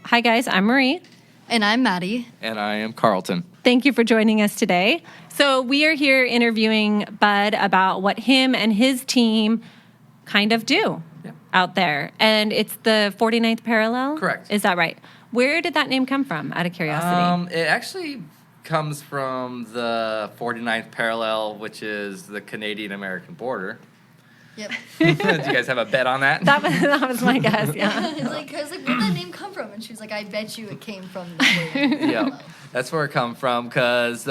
Hi, guys. I'm Marie. And I'm Maddie. And I am Carlton. Thank you for joining us today. So we are here interviewing Bud about what him and his team kind of do out there. And it's the 49th parallel? Correct. Is that right? Where did that name come from, out of curiosity? It actually comes from the 49th parallel, which is the Canadian-American border. Yep. Do you guys have a bet on that? That was my guess, yeah. I was like, where'd that name come from? And she was like, I bet you it came from the Yeah, that's where it come from, because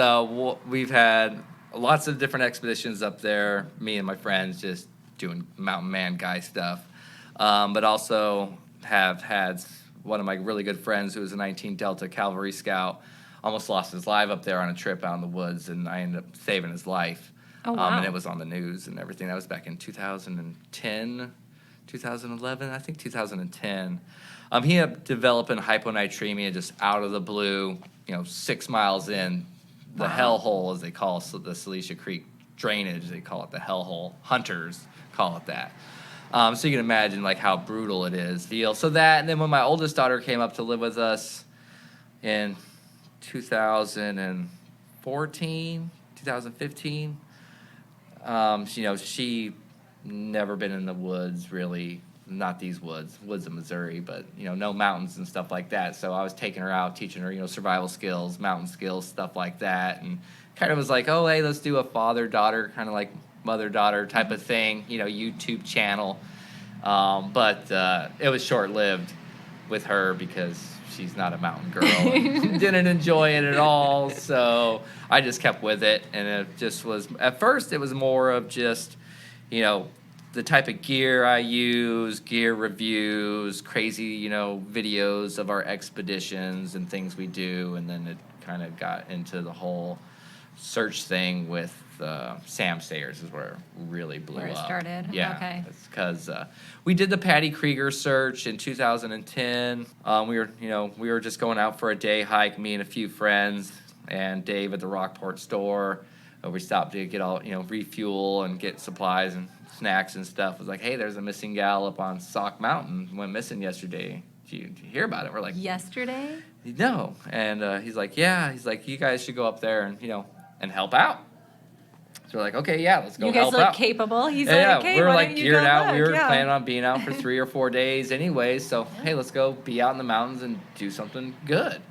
we've had lots of different expeditions up there, me and my friends just doing mountain man guy stuff, but also have had one of my really good friends who was a 19 Delta Cavalry Scout, almost lost his life up there on a trip out in the woods, and I ended up saving his life. Oh, wow. And it was on the news and everything. That was back in 2010, 2011, I think 2010. He ended up developing hyponatremia just out of the blue, 6 miles in, the hellhole, as they call it, so the Silesia Creek drainage, they call it the hellhole. Hunters call it that. So you can imagine like how brutal it is. So that, and then when my oldest daughter came up to live with us in 2014, 2015, she never been in the woods, really, not these woods of Missouri, but, no mountains and stuff like that. So I was taking her out, teaching her, survival skills, mountain skills, stuff like that, and kind of was like, oh, hey, let's do a father-daughter, kind of like mother-daughter type of thing, YouTube channel. But it was short-lived with her because she's not a mountain girl and didn't enjoy it at all. So I just kept with it. And it just was, at first, it was more of just, the type of gear I use, gear reviews, crazy, videos of our expeditions and things we do. And then it kind of got into the whole search thing with Sam Sayers is where it really blew up. Where it started? Yeah. Okay. It's because we did the Patty Krieger search in 2010. We were just going out for a day hike, me and a few friends, and Dave at the Rockport store. We stopped to get all, refuel and get supplies and snacks and stuff. It was like, hey, there's a missing gal up on Sauk Mountain. Went missing yesterday. Did you hear about it? We're like, yesterday? No. And he's like, yeah. He's like, you guys should go up there and, and help out. So we're like, okay, yeah, let's go help out. You guys look capable. He's like, okay, we were why like don't you geared go out. look? We were Yeah. planning on being out for 3 or 4 days anyways. So, hey, let's go be out in the mountains and do something good.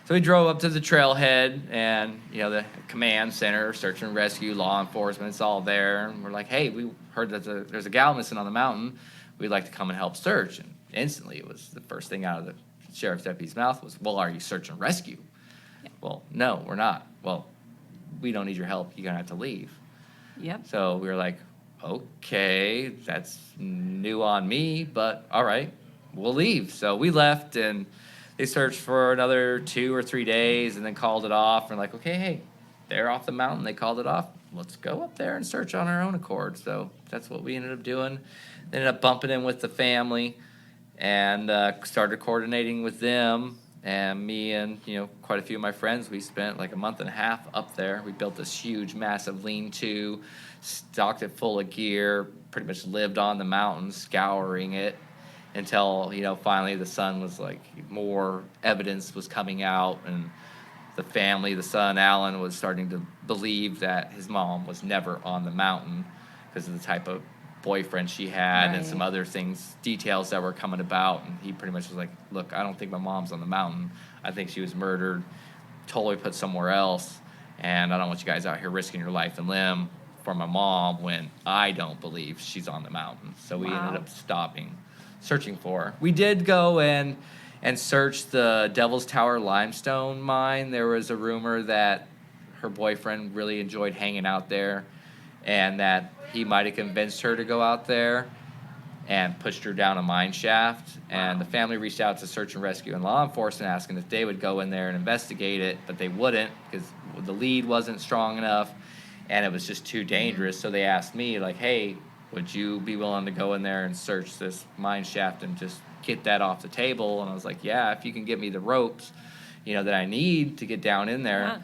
So we drove up to the trailhead and, the command center, search and rescue, law enforcement, it's all there. And we're like, hey, we heard that there's a gal missing on the mountain. We'd like to come and help search. And instantly it was the first thing out of the sheriff's deputy's mouth was, well, are you search and rescue? Yeah. Well, no, we're not. Well, we don't need your help. You're going to have to leave. Yep. So we were like, okay, that's new on me, but all right, we'll leave. So we left, and they searched for another 2 or 3 days and then called it off. We're like, okay, hey, they're off the mountain. They called it off. Let's go up there and search on our own accord. So that's what we ended up doing. Ended up bumping in with the family and started coordinating with them. And me and, quite a few of my friends, we spent like a month and a half up there. We built this huge, massive lean-to, stocked it full of gear, pretty much lived on the mountain, scouring it until, finally the sun was like, more evidence was coming out. And the family, the son, Alan, was starting to believe that his mom was never on the mountain because of the type of boyfriend she had and some other things, details that were coming about. And he pretty much was like, look, I don't think my mom's on the mountain. I think she was murdered, totally put somewhere else. And I don't want you guys out here risking your life and limb for my mom when I don't believe she's on the mountain. So we ended up searching for her. We did go and search the Devil's Tower limestone mine. There was a rumor that her boyfriend really enjoyed hanging out there and that he might have convinced her to go out there and pushed her down a mine shaft. And the family reached out to search and rescue and law enforcement asking if they would go in there and investigate it, but they wouldn't because the lead wasn't strong enough and it was just too dangerous. So they asked me, like, hey, would you be willing to go in there and search this mine shaft and just get that off the table? And I was like, yeah, if you can get me the ropes, that I need to get down in there. Yeah.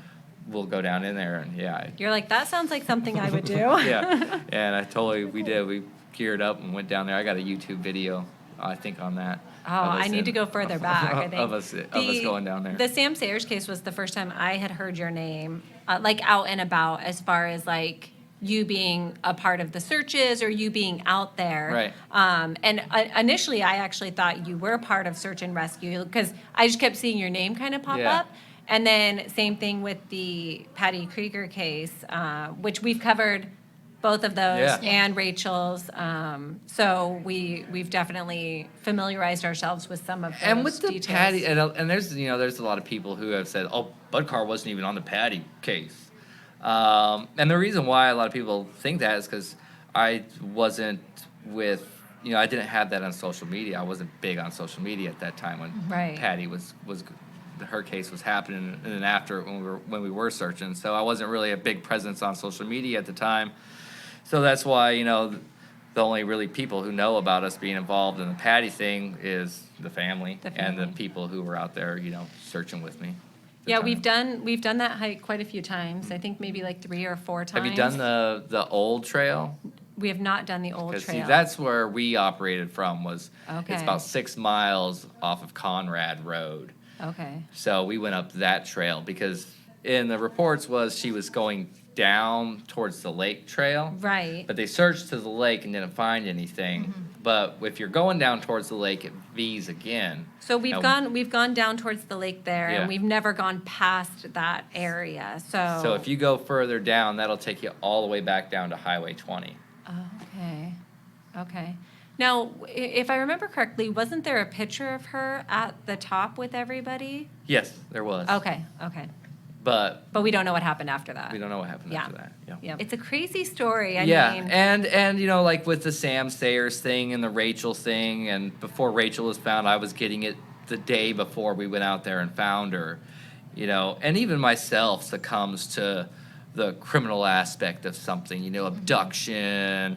We'll go down in there. And You're like, that sounds like something I would do. yeah. And we did. We geared up and went down there. I got a YouTube video I think, on that. Oh, I need to go further back, I think. Of us going down there. The Sam Sayers case was the first time I had heard your name, like out and about, as far as like you being a part of the searches or you being out there. Right. And initially, I actually thought you were part of search and rescue because I just kept seeing your name kind of pop Yeah. up. And then same thing with the Patty Krieger case, which we've covered both of those Yeah. and Rachel's. So we've definitely familiarized ourselves with some of those And with the details. Patty, and there's there's a lot of people who have said, "Oh, Bud Carr wasn't even on the Patty case," and the reason why a lot of people think that is because I wasn't with, I didn't have that on social media. I wasn't big on social media at that time when Right. Patty was her case was happening, and then after when we were searching, so I wasn't really a big presence on social media at the time. So that's why, the only really people who know about us being involved in the Patty thing is the family, and the family. people who were out there, searching with me. at the Yeah, time. we've done that hike quite a few times. I think maybe like 3 or 4 times. Have you done the old trail? We have not done the old Because trail. see, that's where we operated from. It's Okay. about 6 miles off of Conrad Road. Okay. So we went up that trail because in the reports was she was going down towards the lake trail. Right. But they searched to the lake and didn't find anything. But if you're going down towards the lake, it V's again. So we've gone down towards the lake there, Yeah. and we've never gone past that area. So. So if you go further down, that'll take you all the way back down to Highway 20. Okay. Okay. Now, if I remember correctly, wasn't there a picture of her at the top with everybody? Yes, there was. Okay. Okay. But But we don't know what happened after that. we don't know what happened Yeah. after that. Yeah. Yeah. It's a crazy story. I Yeah, mean. and like with the Sam Sayers thing and the Rachel thing, and before Rachel was found, I was getting it the day before we went out there and found her, and even myself succumbs to the criminal aspect of something, abduction,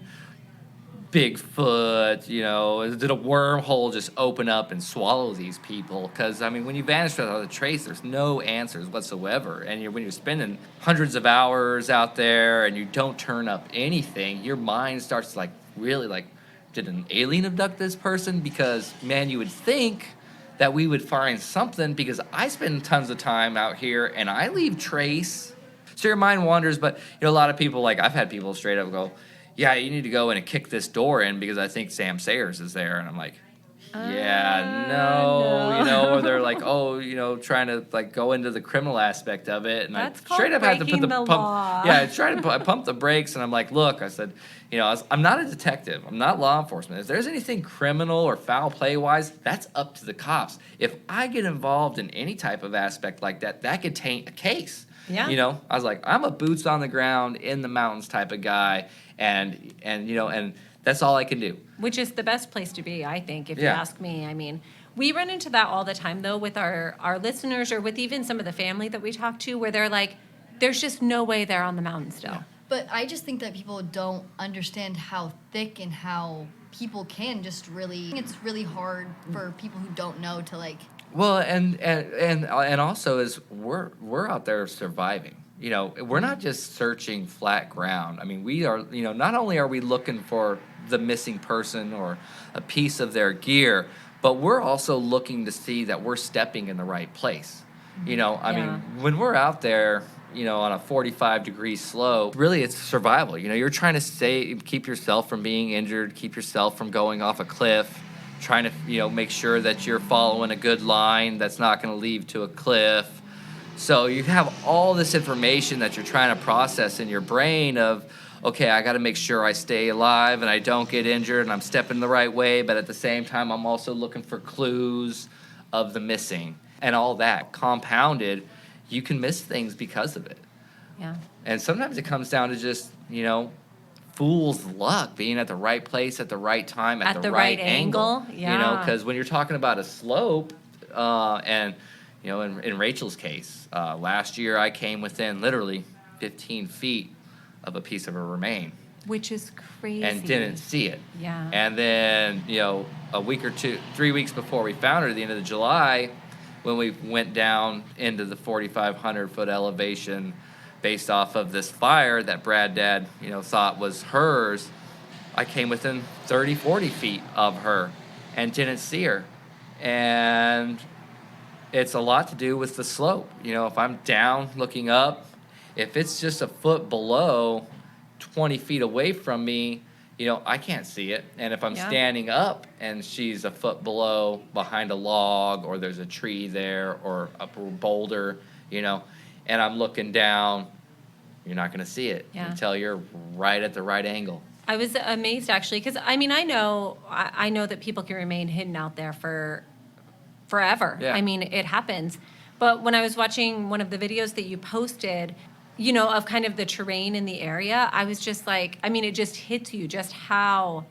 Bigfoot, did a wormhole just open up and swallow these people? Because, when you vanish without a trace, there's no answers whatsoever. And when you're spending hundreds of hours out there and you don't turn up anything, your mind starts to, really, did an alien abduct this person? Because, man, you would think that we would find something, because I spend tons of time out here and I leave trace. So your mind wanders, but, a lot of people, I've had people straight up go, yeah, you need to go in and kick this door in because I think Sam Sayers is there. And I'm like, yeah, no. Or they're like, trying to go into the criminal aspect of it. And That's I straight up had to put breaking the the pump. law. Yeah, I pumped the brakes and I'm like, look, I said, I'm not a detective. I'm not law enforcement. If there's anything criminal or foul play wise, that's up to the cops. If I get involved in any type of aspect like that, that could taint a case. Yeah. I was like, I'm a boots on the ground in the mountains type of guy, and that's all I can do. Which is the best place to be, I think, if you Yeah. ask me. We run into that all the time, though, with our listeners or with even some of the family that we talk to, where they're like, there's just no way they're on the mountain still. But I just think that people don't understand how thick and how people can just really. It's really hard for people who don't know to Well, and also is we're out there surviving. We're not just searching flat ground. We are, not only are we looking for the missing person or a piece of their gear, but we're also looking to see that we're stepping in the right place. When we're out there, on a 45-degree slope, really it's survival. You're trying to keep yourself from being injured, keep yourself from going off a cliff, trying to, make sure that you're following a good line that's not going to lead to a cliff. So you have all this information that you're trying to process in your brain of, okay, I got to make sure I stay alive and I don't get injured and I'm stepping the right way, but at the same time, I'm also looking for clues of the missing. And all that compounded, you can miss things because of it. Yeah. And sometimes it comes down to just, fool's luck, being at the right place at the right time at the right angle. Yeah. Because when you're talking about a slope, and in Rachel's case, last year I came within literally 15 feet of a piece of her remain Which is crazy. and didn't see it. Yeah. And then, a week or 3 weeks before we found her at the end of July, when we went down into the 4,500 foot elevation based off of this fire that Brad Dad, thought was hers, I came within 30, 40 feet of her. and didn't see her. And it's a lot to do with the slope. You know, if I'm down looking up, if it's just a foot below, 20 feet away from me, you know, I can't see it. And if I'm standing up and she's a foot below behind a log, or there's a tree there, or a boulder, you know, and I'm looking down, you're not going to see it until you're right at the right angle. I was amazed, actually, because, I mean, I know that people can remain hidden out there for forever. Yeah. I mean, it happens. But when I was watching one of the videos that you posted, you know, of kind of the terrain in the area, I was just like, I mean, it just hits you just how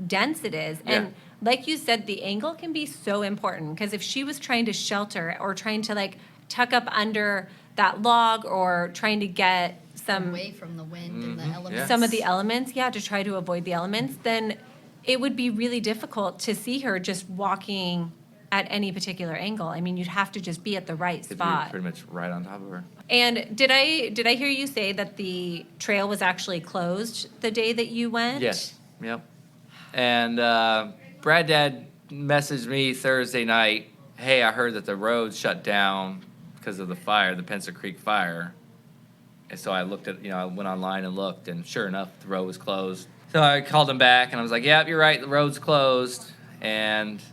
dense it is. Yeah. And like you said, the angle can be so important, because if she was trying to shelter or trying to like tuck up under that log or trying to get some away from the wind and the elements. some of the elements, to try to avoid the elements, then it would be really difficult to see her just walking at any particular angle. I mean, you'd have to just be at the right spot. You're pretty much right on top of her. And did I hear you say that the trail was actually closed the day that you went? Yes. Yep. And Brad Dad messaged me Thursday night, hey, I heard that the road shut down because of the fire, the Pensa Creek fire. And so I looked at, I went online and looked, and sure enough, the road was closed. So I called him back, and I was like, yep, you're right, the road's closed. And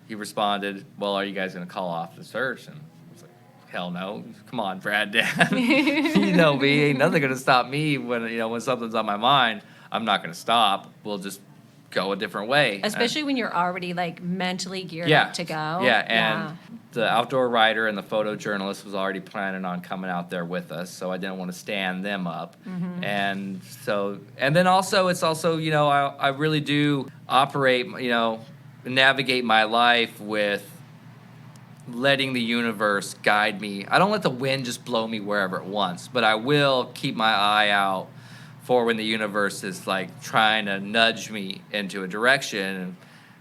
he responded, well, are you guys going to call off the search? And I was like, hell no. Come on, Brad Dad. You know me. Ain't nothing going to stop me when something's on my mind. I'm not going to stop. We'll just go a different way. Especially when you're already, like, mentally geared up to go. Yeah, and the outdoor writer and the photojournalist was already planning on coming out there with us, so I didn't want to stand them up. Mm-hmm. And then also, it's also, I really do operate, navigate my life with letting the universe guide me. I don't let the wind just blow me wherever it wants, but I will keep my eye out for when the universe is like trying to nudge me into a direction. And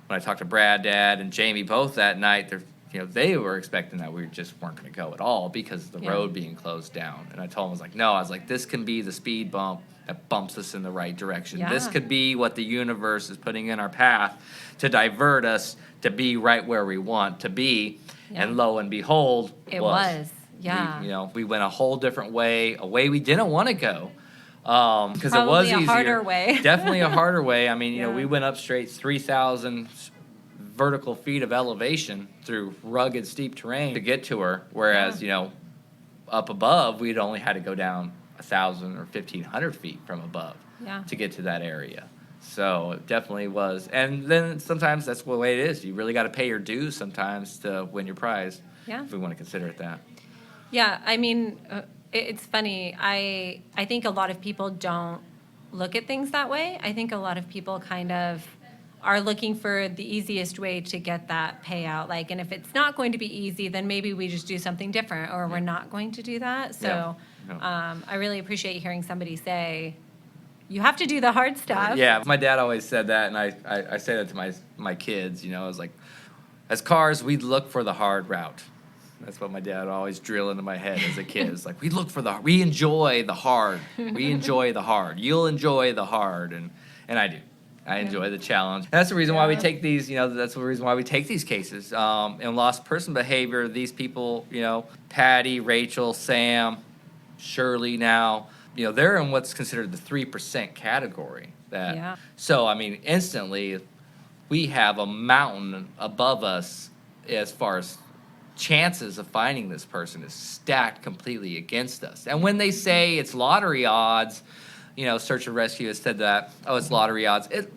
when I talked to Brad Dad and Jamie both that night, they were expecting that we just weren't going to go at all because of the road being closed down. And I told them, I was like, this can be the speed bump that bumps us in the right direction. Yeah. This could be what the universe is putting in our path to divert us to be right where we want to be. Yeah. And lo and behold, It was. Yeah. We went a whole different way, a way we didn't want to go. Because it was easier. Probably a harder way. Definitely a harder way. I mean, we went up straight 3,000 vertical feet of elevation through rugged, steep terrain to get to her. Whereas, up above, we'd only had to go down 1,000 or 1,500 feet from above to get to that area. So it definitely was. And then sometimes that's the way it is. You really got to pay your dues sometimes to win your prize. Yeah. If we want to consider it that. Yeah, I mean, it's funny. I think a lot of people don't look at things that way. I think a lot of people kind of are looking for the easiest way to get that payout. And if it's not going to be easy, then maybe we just do something different, or we're not going to do that. So I really appreciate hearing somebody say, you have to do the hard stuff. Yeah, my dad always said that, and I say that to my kids. I was like, as cars, we look for the hard route. That's what my dad always drilled into my head as a kid. It's like, we enjoy the hard. We enjoy the hard. You'll enjoy the hard, and I do. I enjoy the challenge. And that's the reason why we take these, that's the reason why we take these cases. In lost person behavior, these people, Patty, Rachel, Sam, Shirley now, they're in what's considered the 3% category. So, I mean, instantly, we have a mountain above us as far as chances of finding this person is stacked completely against us. And when they say it's lottery odds, Search and Rescue has said that, it's lottery odds. It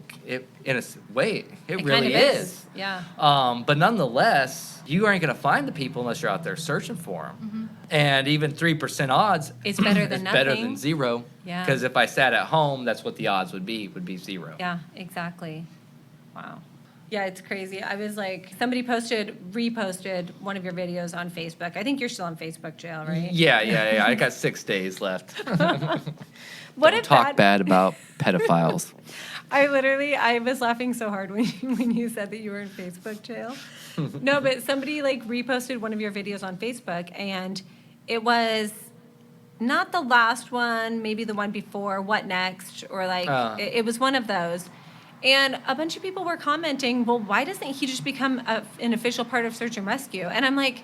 in a way, it really kind of is. Yeah. But nonetheless, you aren't going to find the people unless you're out there searching for them. Mm-hmm. And even 3% odds It's better than is better nothing. than zero. Yeah. Because if I sat at home, that's what the odds would be zero. Yeah, exactly. Wow. Yeah, it's crazy. I was like, somebody reposted one of your videos on Facebook. I think you're still on Facebook jail, right? Yeah. I got 6 days left. What Don't if talk bad about pedophiles. I was laughing so hard when you said that you were in Facebook jail. No, but somebody reposted one of your videos on Facebook, and it was not the last one, maybe the one before, What Next, or it was one of those. And a bunch of people were commenting, well, why doesn't he just become an official part of search and rescue? And I'm like,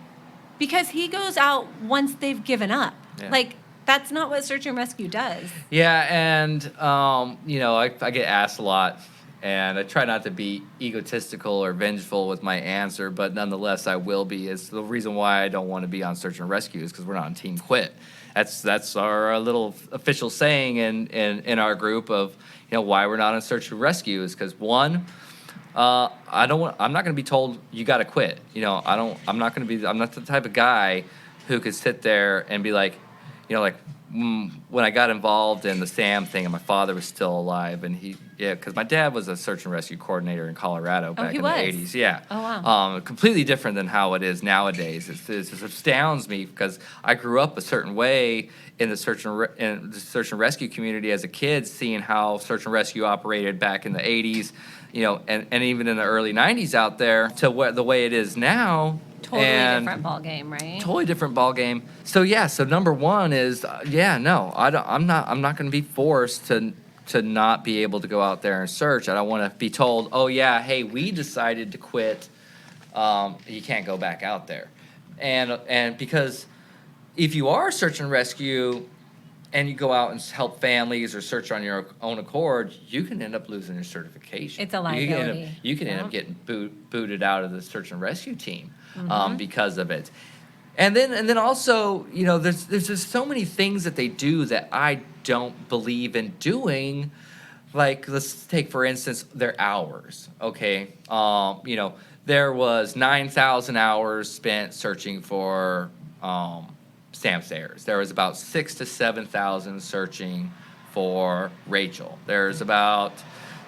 because he goes out once they've given up. Yeah. Like, that's not what search and rescue does. Yeah, and I get asked a lot, and I try not to be egotistical or vengeful with my answer, but nonetheless, I will be. It's the reason why I don't want to be on search and rescue is because we're not on Team Quit. That's our little official saying in our group of why we're not on search and rescue is because one. I'm not going to be told you got to quit. I'm not the type of guy who could sit there and be like, when I got involved in the SAM thing and my father was still alive and because my dad was a search and rescue coordinator in Colorado back in the 80s. Yeah. Oh, wow. Completely different than how it is nowadays. It astounds me because I grew up a certain way in the search and rescue community as a kid, seeing how search and rescue operated back in the 80s, and even in the early 90s out there to the way it is now. Totally different ball game, right? Totally different ball game. So number one is I'm not going to be forced to not be able to go out there and search. I don't want to be told, oh yeah, hey, we decided to quit. You can't go back out there, and because if you are search and rescue and you go out and help families or search on your own accord, you can end up losing your certification. It's a liability. You can end up getting booted out of the search and rescue team because of it. And then also, there's just so many things that they do that I don't believe in doing. Like, let's take, for instance, their hours, okay? There was 9,000 hours spent searching for Sam Sayers. There was about 6,000 to 7,000 searching for Rachel. There's about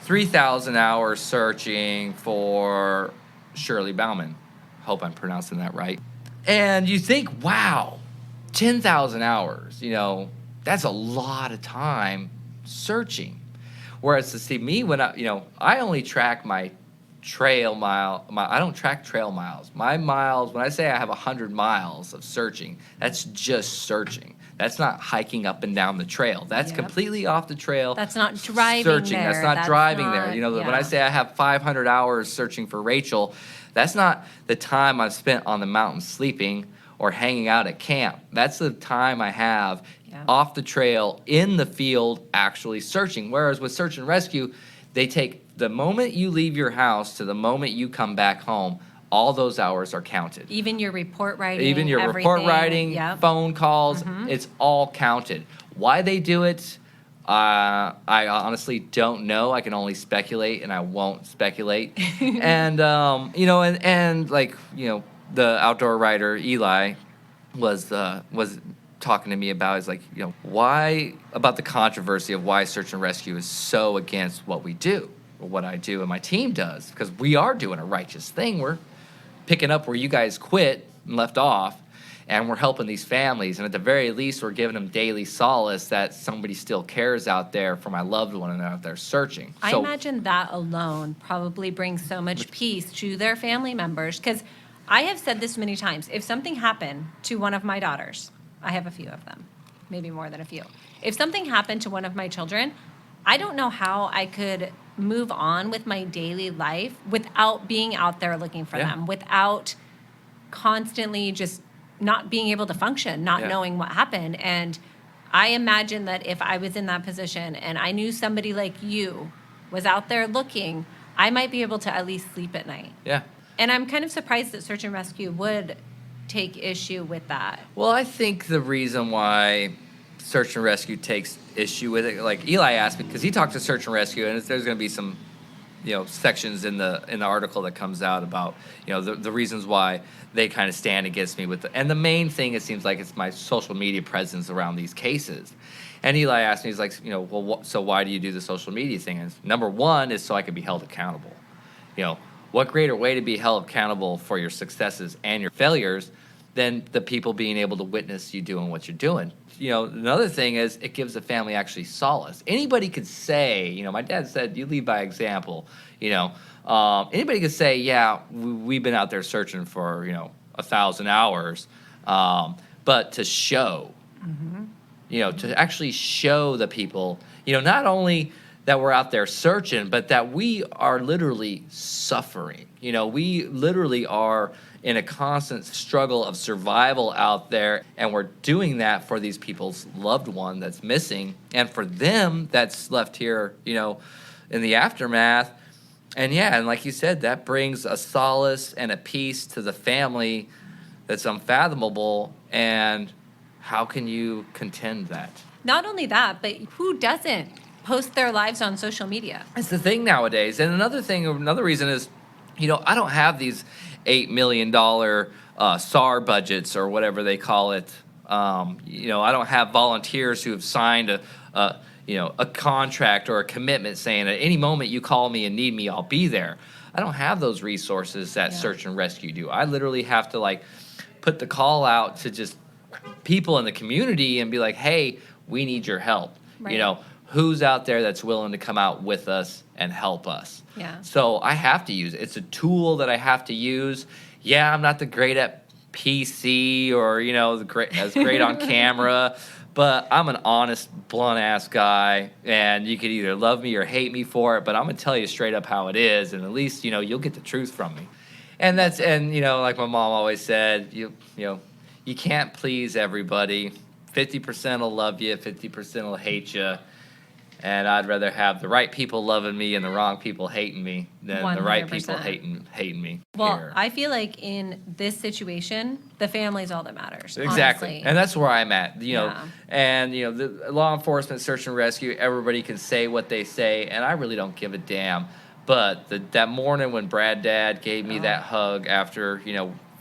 3,000 hours searching for Shirley Bauman. Hope I'm pronouncing that right. And you think, wow, 10,000 hours, that's a lot of time searching. Whereas to see me when I only track my trail mile. I don't track trail miles. My miles, when I say I have 100 miles of searching, that's just searching. That's not hiking up and down the trail. That's completely off the trail. That's not driving searching. there. That's not driving there. When I say I have 500 hours searching for Rachel, that's not the time I've spent on the mountain sleeping or hanging out at camp. That's the time I have off the trail, in the field, actually searching. Whereas with search and rescue, they take the moment you leave your house to the moment you come back home, all those hours are counted. Even your report writing. Phone calls, it's all counted. Why they do it, I honestly don't know. I can only speculate, and I won't speculate. And the outdoor writer Eli was talking to me about is why about the controversy of why search and rescue is so against what we do, or what I do and my team does, because we are doing a righteous thing. We're picking up where you guys quit and left off, and we're helping these families, and at the very least we're giving them daily solace that somebody still cares out there for my loved one and they're out there searching. I imagine that alone probably brings so much peace to their family members, because I have said this many times. If something happened to one of my daughters, I have a few of them, maybe more than a few. If something happened to one of my children, I don't know how I could move on with my daily life without being out there looking for them, without constantly just not being able to function, not knowing what happened. And I imagine that if I was in that position and I knew somebody like you was out there looking, I might be able to at least sleep at night. Yeah. And I'm kind of surprised that search and rescue would take issue with that. Well, I think the reason why search and rescue takes issue with it, like Eli asked me, because he talked to search and rescue, and there's going to be some, sections in the article that comes out about, the reasons why they kind of stand against me and the main thing, it seems like, it's my social media presence around these cases. And Eli asked me, he's like, so why do you do the social media thing? And number one is so I can be held accountable. What greater way to be held accountable for your successes and your failures than the people being able to witness you doing what you're doing? Another thing is it gives the family actually solace. Anybody could say, my dad said, you lead by example. Anybody could say, yeah, we've been out there searching for, 1,000 hours. But to show, to actually show the people, not only that we're out there searching, but that we are literally suffering. We literally are in a constant struggle of survival out there, and we're doing that for these people's loved one that's missing, and for them that's left here, in the aftermath. And like you said, that brings a solace and a peace to the family that's unfathomable. And how can you contend that? Not only that, but who doesn't post their lives on social media? It's the thing nowadays. And another reason is, I don't have these $8 million SAR budgets or whatever they call it. I don't have volunteers who have signed a contract or a commitment saying at any moment you call me and need me, I'll be there. I don't have those resources that search and rescue do. I literally have to put the call out to just people in the community and be like, hey, we need your help. Right. Who's out there that's willing to come out with us and help us? Yeah. So I have to use it. It's a tool that I have to use. Yeah, I'm not the great at PC or, as great on camera, but I'm an honest, blunt-ass guy, and you could either love me or hate me for it, but I'm going to tell you straight up how it is, and at least, you'll get the truth from me. And like my mom always said, you can't please everybody. 50% will love you, 50% will hate you. And I'd rather have the right people loving me and the wrong people hating me than the right people 100%. hating me. Well, here. I feel like in this situation, the family's all that matters. Exactly. Honestly. And that's where I'm at, Yeah. And, the law enforcement, search and rescue, everybody can say what they say, and I really don't give a damn. But that morning when Brad Dad gave me that hug after,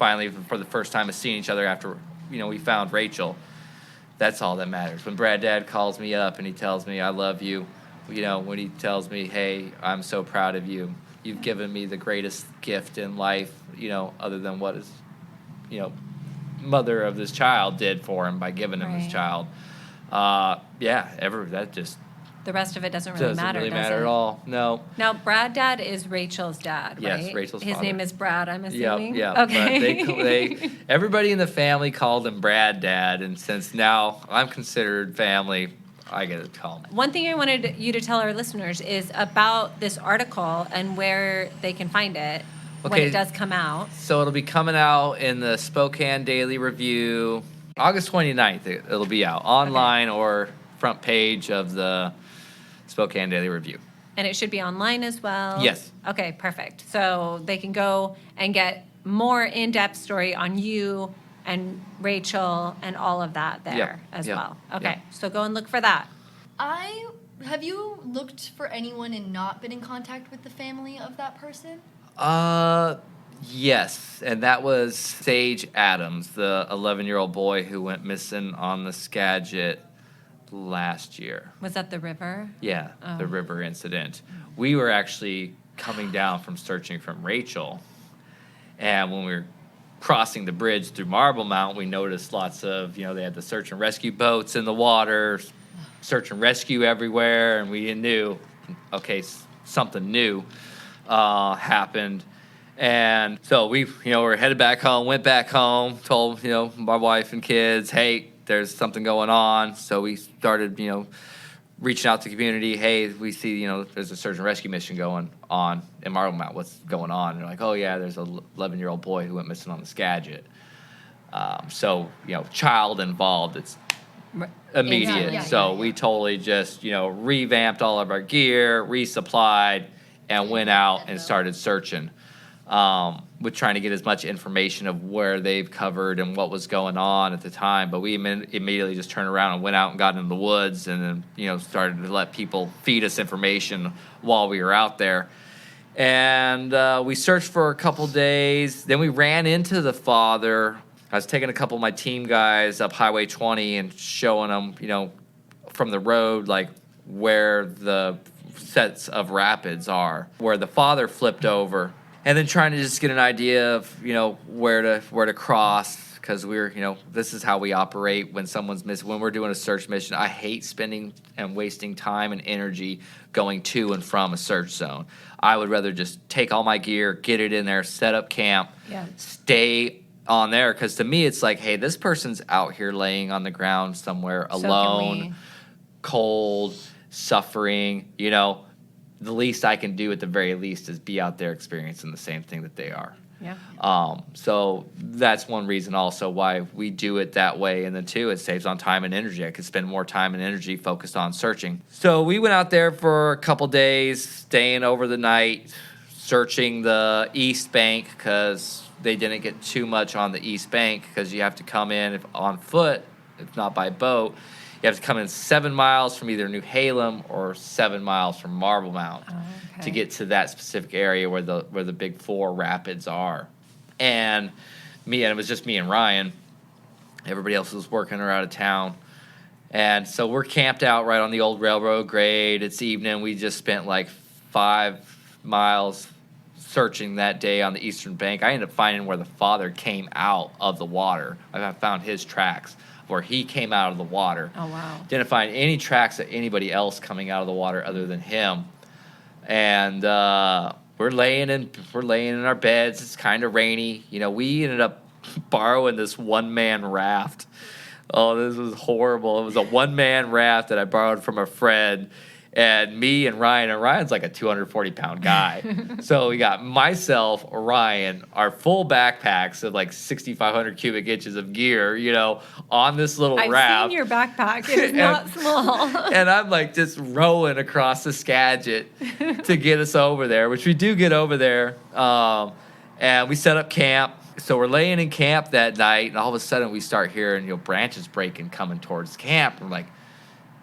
finally for the first time of seeing each other after, we found Rachel, that's all that matters. When Brad Dad calls me up and he tells me I love you, when he tells me, hey, I'm so proud of you. You've given me the greatest gift in life, other than what his, mother of this child did for him by giving him his Right. child. That just The rest of it doesn't really matter, does matter it? at all. No. Now, Brad Dad is Rachel's dad, right? Yes, Rachel's His father. name is Brad, I'm assuming? Yeah. Okay. But they everybody in the family called him Brad Dad, and since now I'm considered family, I get to call him. One thing I wanted you to tell our listeners is about this article and where they can find it when Okay. it does come out. So it'll be coming out in the Spokane Daily Review, August 29th. It'll be out online or front page of the Spokane Daily Review. And it should be online as well? Yes. Okay, perfect. So they can go and get more in-depth story on you and Rachel and all of that there as well. Okay, so go and look for that. Have you looked for anyone and not been in contact with the family of that person? Yes, and that was Sage Adams, the 11-year-old boy who went missing on the Skagit last year. Was that the river? Yeah, the Oh. river incident. We were actually coming down from searching from Rachel, and when we were crossing the bridge through Marble Mount, we noticed lots of, they had the search and rescue boats in the water, search and rescue everywhere, and we knew, okay, something new happened. And so we, we're headed back home, went back home, told, my wife and kids, hey, there's something going on. So we started, reaching out to the community. Hey, we see, there's a search and rescue mission going on in Marble Mount. What's going on? And they're like, oh, yeah, there's an 11-year-old boy who went missing on the Skagit. So, child involved, it's immediate. Yeah. So we totally just, revamped all of our gear, resupplied, and went out and started searching. With trying to get as much information of where they've covered and what was going on at the time. But we immediately just turned around and went out and got into the woods and then, started to let people feed us information while we were out there. And we searched for a couple days. Then we ran into the father. I was taking a couple of my team guys up Highway 20 and showing them, from the road, like where the sets of rapids are, where the father flipped over. And then trying to just get an idea of, where to cross, because we're, this is how we operate when someone's missing. When we're doing a search mission, I hate spending and wasting time and energy going to and from a search zone. I would rather just take all my gear, get it in there, set up camp, stay on there, because to me it's like, hey, this person's out here laying on the ground somewhere So can alone, we. cold. suffering, you know, the least I can do at the very least is be out there experiencing the same thing that they are. Yeah. So that's one reason also why we do it that way. And then two, it saves on time and energy. I could spend more time and energy focused on searching. So we went out there for a couple days, staying over the night, searching the east bank because they didn't get too much on the east bank because you have to come in on foot, if not by boat. You have to come in 7 miles from either New Halem or 7 miles from Marble Mount to get to that specific area where the big four rapids are. And it was just me and Ryan. Everybody else was working or out of town. And so we're camped out right on the old railroad grade. It's evening. We just spent like 5 miles searching that day on the eastern bank. I ended up finding where the father came out of the water. I found his tracks where he came out of the water. Oh, wow. Didn't find any tracks of anybody else coming out of the water other than him. And we're laying in our beds. It's kind of rainy. You know, we ended up borrowing this one-man raft. Oh, this was horrible. It was a one-man raft that I borrowed from a friend. And me and Ryan's like a 240-pound guy. So we got myself, Ryan, our full backpacks of like 6,500 cubic inches of gear, you know, on this little I've raft. seen your backpack. It is not small. And I'm like just rowing across the Skagit to get us over there, which we do get over there. And we set up camp. So we're laying in camp that night, and all of a sudden we start hearing, you know, branches breaking coming towards camp. We're like,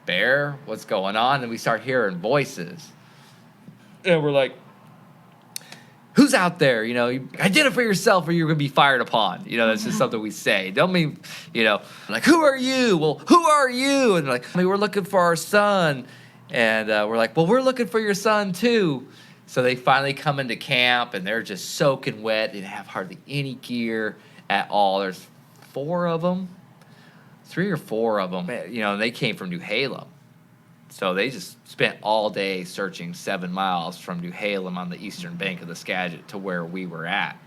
Bear, what's going on? And we start hearing voices. And we're like, who's out there? You know, identify yourself or you're going to be fired upon. You know, that's just something we say. Don't mean, you know, like, who are you? Well, who are you? And like, we're looking for our son. And we're like, well, we're looking for your son too. So they finally come into camp and they're just soaking wet. They have hardly any gear at all. There's 4 of them. 3 or 4 of them, you know, and they came from New Halem. So they just spent all day searching 7 miles from New Halem on the eastern bank of the Skagit to where we were at.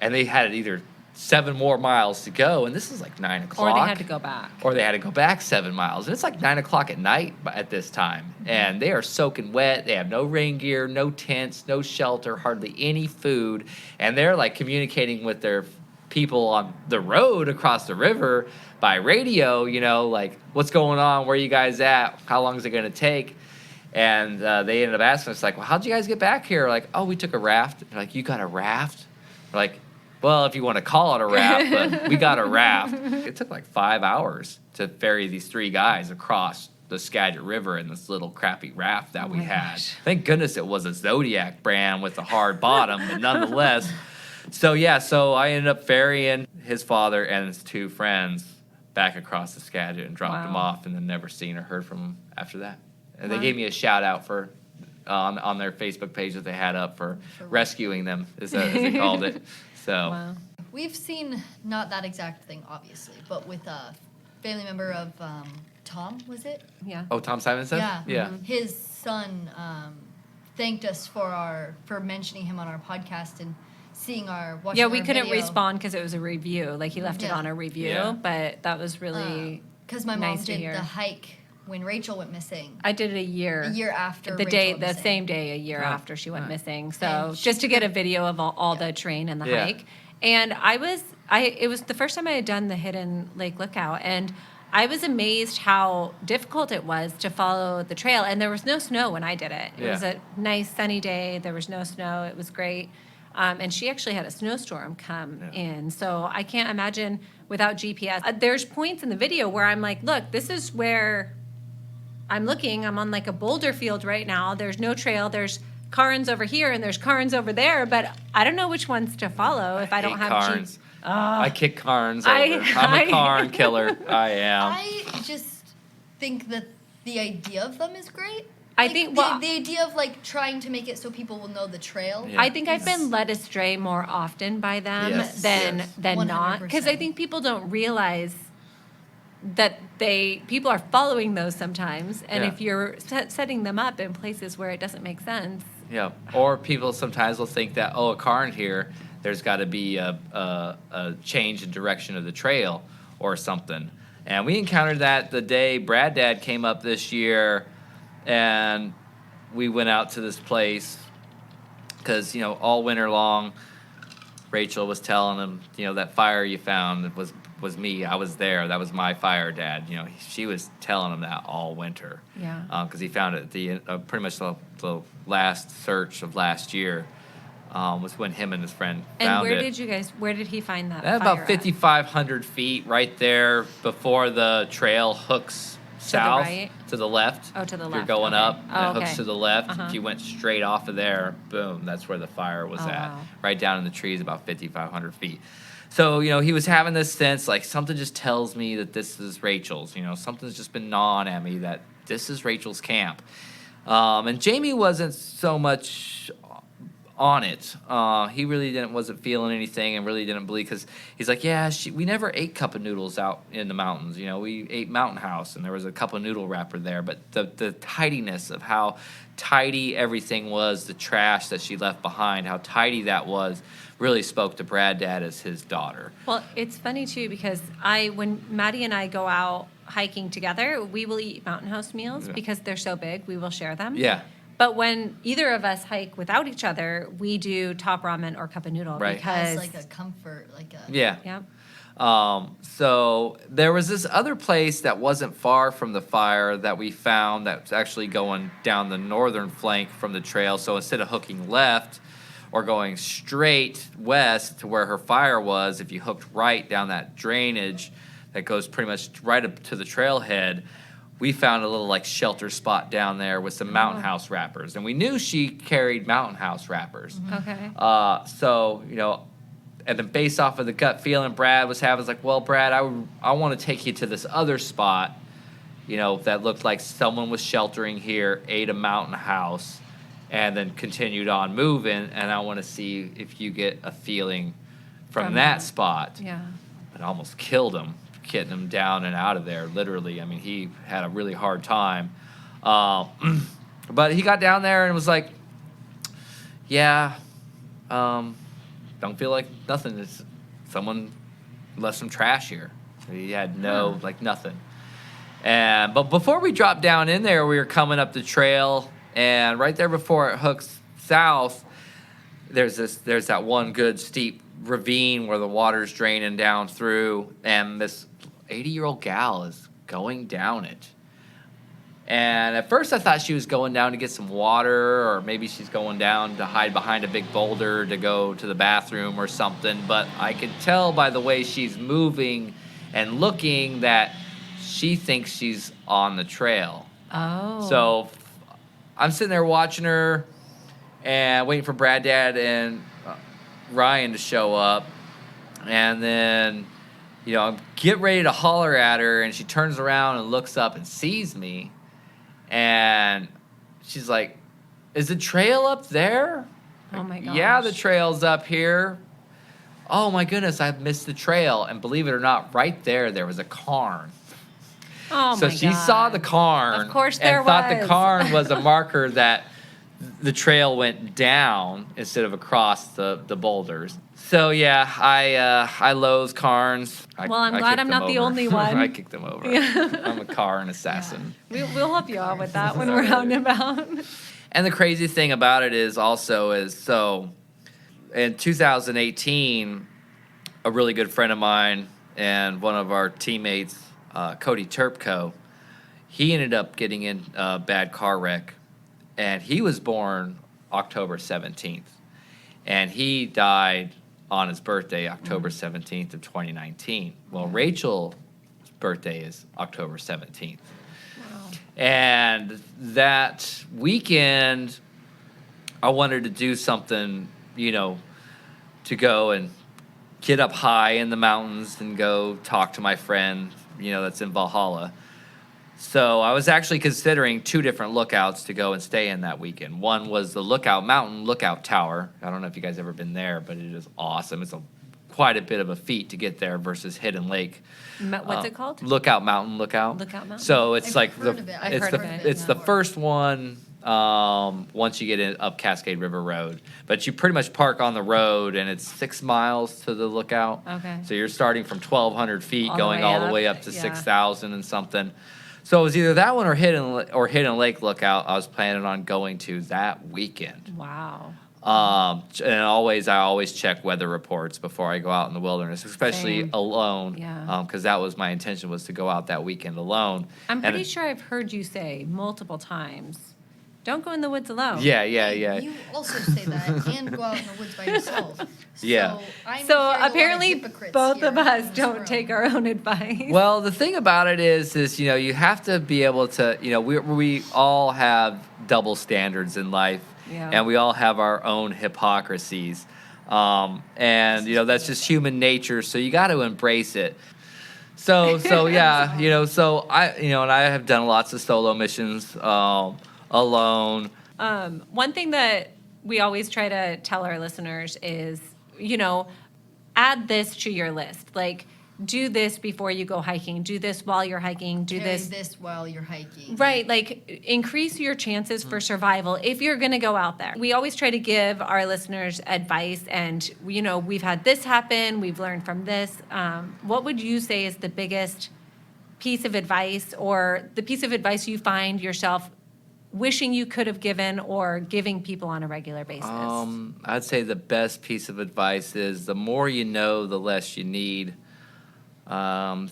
And they had either 7 more miles to go, and this is like 9 o'clock. Or they had to go back. Or they had to go back 7 miles. And it's like 9 o'clock at night at this time. And they are soaking wet. They have no rain gear, no tents, no shelter, hardly any food. And they're like communicating with their people on the road across the river by radio, you know, like, what's going on? Where are you guys at? How long is it going to take? And they ended up asking us, like, well, how'd you guys get back here? Like, oh, we took a raft. They're like, you got a raft? We're like, well, if you want to call it a raft, but we got a raft. It took like 5 hours to ferry these 3 guys across the Skagit River in this little crappy raft that we had. Gosh. Thank goodness it was a Zodiac brand with a hard bottom, but nonetheless. So I ended up ferrying his father and his 2 friends back across the Skagit and dropped them off, and then never seen or heard from them after that. And they gave me a shout out for on their Facebook page that they had up for rescuing them, as they called it. So Wow. We've seen not that exact thing, obviously, but with a family member of Tom, was it? Yeah. Oh, Tom Simonson? Yeah. His son thanked us for mentioning him on our podcast and watching Yeah, we our couldn't video. respond because it was a review. Like, he left it Yeah. on a review, Yeah. but that was really Because my mom nice to did hear. the hike when Rachel went missing. I did it a year After the Rachel day, went the missing. same day, a year Oh, after she went missing. So And she just to get a could- video of all the terrain and the Yeah. hike. And it was the first time I had done the Hidden Lake Lookout, and I was amazed how difficult it was to follow the trail. And there was no snow when I did it. It was Yeah. a nice sunny day. There was no snow. It was great. And she actually had a snowstorm come in. So I can't imagine without GPS. There's points in the video where I'm like, look, this is where I'm looking. I'm on like a boulder field right now. There's no trail. There's cairns over here and there's cairns over there, but I don't know which ones to follow if I don't hate have cairns. I kick cairns over. I'm I- a cairn killer. I am. I just think that the idea of them is great. I Like, think, the, well- the idea of like trying to make it so people will know the trail. Yeah. I think I've been led astray more often by them Yes, than yes. than not, because I 100%. think people don't realize that people are following those sometimes, and Yeah. if you're setting them up in places where it doesn't make sense. Yeah. Or people sometimes will think that, oh, a cairn here, there's got to be a change in direction of the trail or something. And we encountered that the day Brad Dad came up this year. and we went out to this place because, all winter long, Rachel was telling him, that fire you found was me. I was there. That was my fire, Dad. She was telling him that all winter. Yeah. Because he found it at the pretty much the last search of last year. Was when him and his friend found it. And where did he find that At fire about 5,500 feet, right there before the trail hooks south. right? To the left. Oh, to the If left. You're going okay. up, Oh, and it okay. hooks to the left. Uh-huh. If you went straight off of there, boom, that's where the fire was Oh, at. wow. Right down in the trees, about 5,500 feet. So, he was having this sense, like, something just tells me that this is Rachel's. Something's just been gnawing at me that this is Rachel's camp. And Jamie wasn't so much on it. He really wasn't feeling anything and really didn't believe, because he's like, yeah, we never ate cup of noodles out in the mountains. We ate Mountain House, and there was a cup of noodle wrapper there. But the tidiness of how tidy everything was, the trash that she left behind, how tidy that was, really spoke to Brad Dad as his daughter. Well, it's funny too, because when Maddie and I go out hiking together, we will eat Mountain House meals because they're so big. We will share them. Yeah. But when either of us hike without each other, we do top ramen or cup of noodle. Right. Because It's like a comfort, like a Yeah. yeah. So there was this other place that wasn't far from the fire that we found that's actually going down the northern flank from the trail. So instead of hooking left or going straight west to where her fire was, if you hooked right down that drainage that goes pretty much right up to the trailhead, we found a little like shelter spot down there with some Mountain House wrappers. And we knew she carried Mountain House wrappers. Okay. So, and then based off of the gut feeling Brad was having, was like, well, Brad, I want to take you to this other spot, that looked like someone was sheltering here, ate a Mountain House, and then continued on moving. And I want to see if you get a feeling from that spot. Yeah. It almost killed him, getting him down and out of there, literally. I mean, he had a really hard time. But he got down there and was like, yeah, don't feel like nothing. It's someone left some trash here. He had nothing. But before we dropped down in there, we were coming up the trail, and right there before it hooks south, there's that one good steep ravine where the water's draining down through, and this 80-year-old gal is going down it. And at first I thought she was going down to get some water, or maybe she's going down to hide behind a big boulder to go to the bathroom or something. But I could tell by the way she's moving and looking that she thinks she's on the trail. Oh. So I'm sitting there watching her and waiting for Brad Dad and Ryan to show up. And then, I get ready to holler at her, and she turns around and looks up and sees me. And she's like, is the trail up there? Oh my gosh. Yeah, the trail's up here. Oh my goodness, I've missed the trail. And believe it or not, right there was a cairn. Oh So my she God. saw the cairn. Of course there and thought the was. cairn was a marker that the trail went down instead of across the boulders. So yeah, I loathe cairns. Well, I'm glad kicked I'm them not the over. only one. I kicked them over. Yeah. I'm a cairn assassin. We'll help you out with that when we're out and about. And the crazy thing about it is so in 2018, a really good friend of mine and one of our teammates, Cody Turpco, he ended up getting in a bad car wreck, and he was born October 17th, and he died on his birthday, October 17th of 2019. Well, Rachel's birthday is October 17th. Wow. And that weekend, I wanted to do something, to go and get up high in the mountains and go talk to my friend, that's in Valhalla. So I was actually considering two different lookouts to go and stay in that weekend. One was the Mountain Lookout Tower. I don't know if you guys ever been there, but it is awesome. It's quite a bit of a feat to get there versus Hidden Lake. What's it called? Lookout Mountain. Lookout Mountain? So it's I've like heard of it. I've it's heard the of it, it's yeah. the first one once you get up Cascade River Road. But you pretty much park on the road, and it's 6 miles to the lookout. Okay. So you're starting from 1,200 feet, All the going way all the up, way up to yeah. 6,000 and something. So it was either that one or Hidden Lake Lookout. I was planning on going to that weekend. Wow. And I always check weather reports before I go out in the wilderness, especially Same. alone. Yeah. Because that was my intention, was to go out that weekend alone. I'm And pretty sure I've heard you say multiple times, don't go in the woods alone. Yeah. You also say that and go out in the woods by yourself. Yeah. So, I'm So hearing a lot of apparently hypocrites both here of us in this don't room. take our own advice. Well, the thing about it is you have to be able to, we all have double standards in life, Yeah. and we all have our own hypocrisies, and that's just human nature. So you got to embrace it. So yeah, so and I have done lots of solo missions, alone. One thing that we always try to tell our listeners is, add this to your list. Like, do this before you go hiking. Do this while you're hiking. Do Carry this. this while you're hiking. Right, like increase your chances for survival if you're going to go out there. We always try to give our listeners advice, and we've had this happen, we've learned from this. What would you say is the biggest piece of advice, or the piece of advice you find yourself wishing you could have given or giving people on a regular basis? I'd say the best piece of advice is the more you know, the less you need.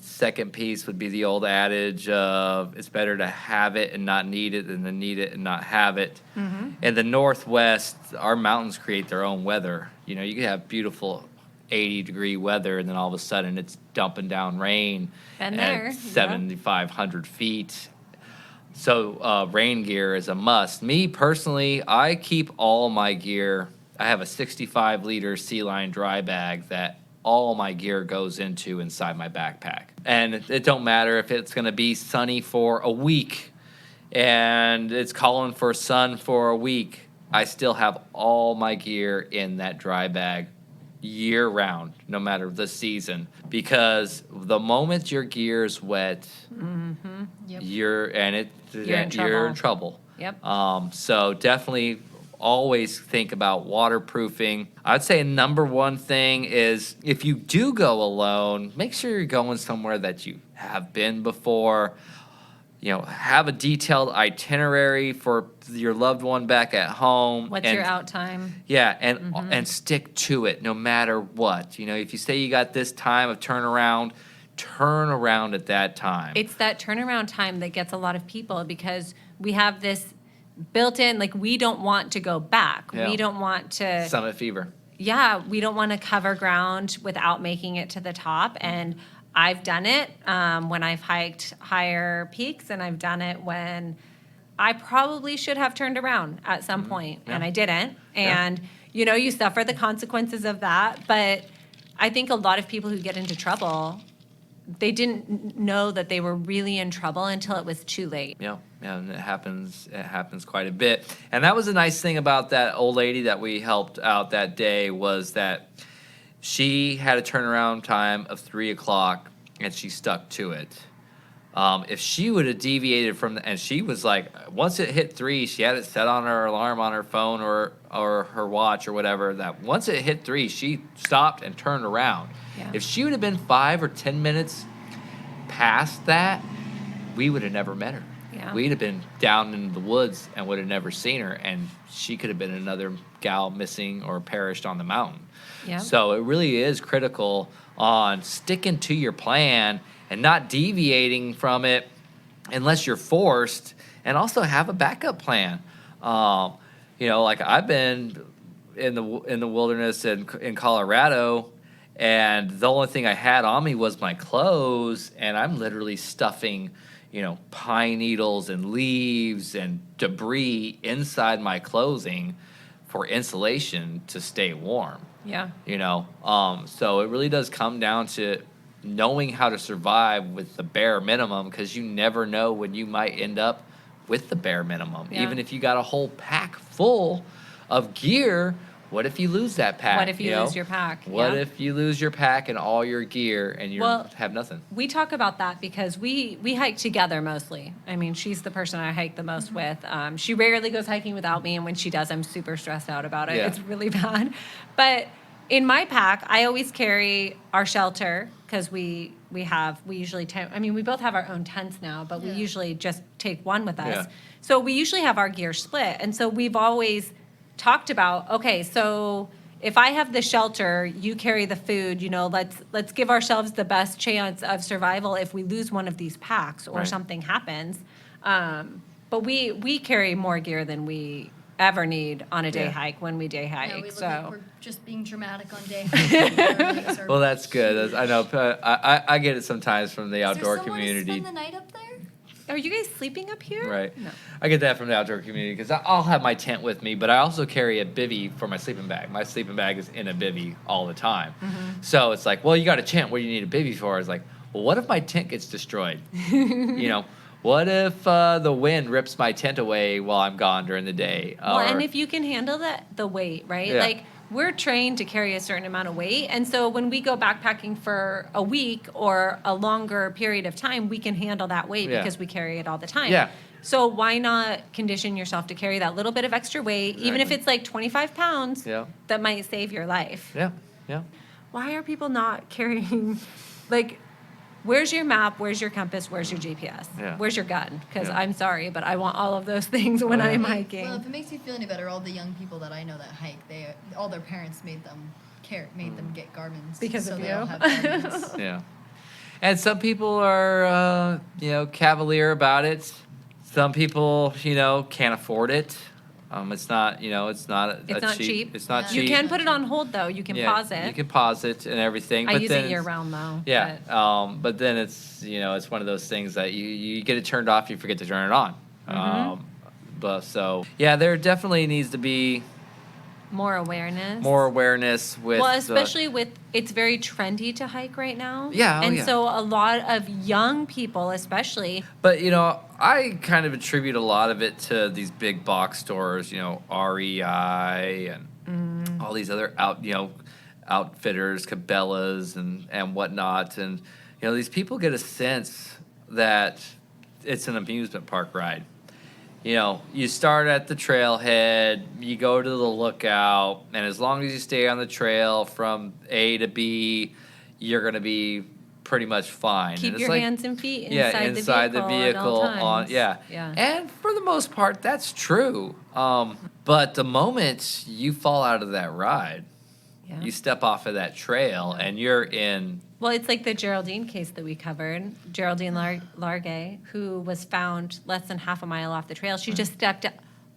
Second piece would be the old adage of it's better to have it and not need it than to need it and not have it. Mm-hmm. In the Northwest, our mountains create their own weather. You could have beautiful 80-degree weather, and then all of a sudden it's dumping down rain Been there, at yeah. 7,500 feet. So rain gear is a must. Me personally, I keep all my gear. I have a 65-liter Sea Lion dry bag that all my gear goes into inside my backpack. And it don't matter if it's going to be sunny for a week and it's calling for sun for a week. I still have all my gear in that dry bag year round, no matter the season, because the moment your gear is wet, Yep. you're in trouble. Yep. So definitely always think about waterproofing. I'd say number one thing is, if you do go alone, make sure you're going somewhere that you have been before. Have a detailed itinerary for your loved one back at home. What's your out time? Yeah, and stick to it no matter what. If you say you got this time of turnaround, turn around at that time. It's that turnaround time that gets a lot of people, because we have this built in, like, we don't want to go back. Yeah. We don't want to. Summit fever. Yeah, we don't want to cover ground without making it to the top. And I've done it when I've hiked higher peaks, and I've done it when I probably should have turned around at some point, and I didn't. And, you suffer the consequences of that. But I think a lot of people who get into trouble, they didn't know that they were really in trouble until it was too late. Yeah, and it happens quite a bit. And that was the nice thing about that old lady that we helped out that day, was that she had a turnaround time of 3 o'clock, and she stuck to it. If she would have deviated from and she was like, once it hit 3, she had it set on her alarm on her phone or her watch or whatever, that once it hit 3, she stopped and turned around. Yeah. If she would have been 5 or 10 minutes past that, we would have never met her. Yeah. We'd have been down in the woods and would have never seen her, and she could have been another gal missing or perished on the mountain. Yeah. So it really is critical on sticking to your plan and not deviating from it unless you're forced, and also have a backup plan. Like I've been in the wilderness in Colorado, and the only thing I had on me was my clothes, and I'm literally stuffing, pine needles and leaves and debris inside my clothing for insulation to stay warm. Yeah. So it really does come down to knowing how to survive with the bare minimum, because you never know when you might end up with the bare minimum. Yeah. Even if you got a whole pack full of gear, what if you lose that pack? What if you lose your pack? What Yeah. if you lose your pack and all your gear and you have nothing? We talk about that because we hike together mostly. I mean, she's the person I hike the most with. She rarely goes hiking without me, and when she does, I'm super stressed out about it. Yeah. It's really bad. But in my pack, I always carry our shelter, because we we usually we both have our own tents now, but we Yeah. usually just take one with us. Yeah. So we usually have our gear split. And so we've always talked about, okay, so if I have the shelter, you carry the food, let's give ourselves the best chance of survival if we lose one of these packs or Right. something happens. But we carry more gear than we ever need on a day Yeah. hike when we day hike. Yeah, we look so like we're just being dramatic on day hiking. Our legs are Well, that's good. I know. I get it sometimes from the Is there outdoor someone to community. spend the night up there? are you guys sleeping up here? Right. No. I get that from the outdoor community because I'll have my tent with me, but I also carry a bivy for my sleeping bag. My sleeping bag is in a bivy all the time. So it's like, well, you got a tent. What do you need a bivy for? It's like, well, what if my tent gets destroyed? What if the wind rips my tent away while I'm gone during the day? Well, and if you can handle the weight, right? Yeah. Like we're trained to carry a certain amount of weight, and so when we go backpacking for a week or a longer period of time, we can handle that weight Yeah. because we carry it all the time. Yeah. So why not condition yourself to carry that little bit of extra weight, even if Exactly. it's like 25 pounds? Yeah. That might save your life. Yeah. Yeah. Why are people not carrying, like? Where's your map? Where's your compass? Where's your GPS? Yeah. Where's your gun? Because Yeah. I'm sorry, but I want all of those things when Oh, yeah. I'm Well, hiking. if it makes you feel any better, all the young people that I know that hike, all their parents made them get Garmin's Because so of they you? all have Garmin's. Yeah. And some people are, cavalier about it. Some people, can't afford it. It's not, it's not It's not cheap. It's not Yeah. cheap. You can put it on hold though. You can Yeah, pause it. You can pause it and everything. I but use then it year it's- round though. Yeah. but- But then it's, it's one of those things that you get it turned off, you forget to turn it on. There definitely needs to be more awareness. more awareness with. Well, especially with it's very trendy to hike right now. Yeah, oh, and yeah. so a lot of young people, especially, But I kind of attribute a lot of it to these big box stores, REI and all these other outfitters, Cabela's and whatnot, and these people get a sense that it's an amusement park ride. You start at the trailhead, you go to the lookout, and as long as you stay on the trail from A to B, you're going to be pretty much fine. keep And it's your like, hands and feet yeah, inside the vehicle at all times. Yeah. And for the most part, that's true. But the moment you fall out of that ride, Yeah. you step off of that trail, and you're in. Well, it's like the Geraldine case that we covered. Geraldine Largay, who was found less than half a mile off the trail. She just stepped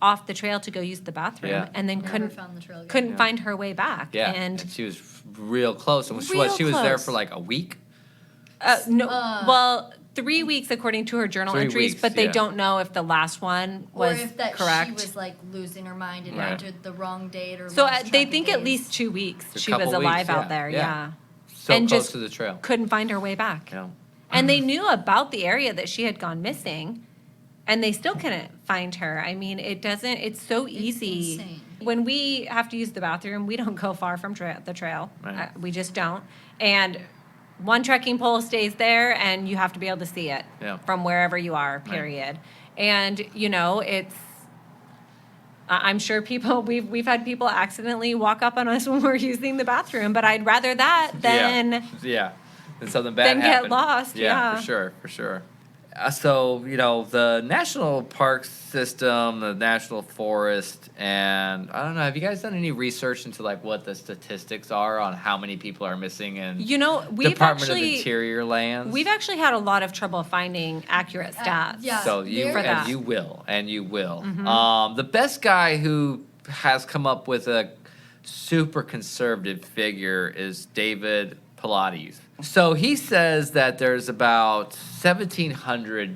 off the trail to go use the bathroom, Yeah. and then Never couldn't found the trail again. couldn't Yeah. find her way back. Yeah, and she was real close. And Real she was there close. for like a week. no, well, 3 weeks according to her journal 3 entries, weeks, but they yeah. don't know if the last one Or was if that correct. she was like losing her mind and Right. entered the wrong date or so lost they track of think at days. least 2 weeks A she was couple alive weeks, out yeah, there. yeah. Yeah. So And close just to the trail. couldn't find her way back. Yeah. And they knew about the area that she had gone missing, and they still couldn't find her. I mean, it's so easy. insane. When we have to use the bathroom, we don't go far from the trail. Right. We just don't. And one trekking pole stays there, and you have to be able to see it Yeah. from wherever you are, period. And, it's. I'm sure we've had people accidentally walk up on us when we're using the bathroom, but I'd rather that than Yeah. Then something bad Then get happened. lost, yeah. For sure. So, the national park system, the national forest, and I don't know, have you guys done any research into like what the statistics are on how many people are missing in we've Department of actually Interior lands? we've actually had a lot of trouble finding accurate stats. yeah. So you For that. and you will. Mm-hmm. The best guy who has come up with a super conservative figure is David Pilates. So he says that there's about 1,700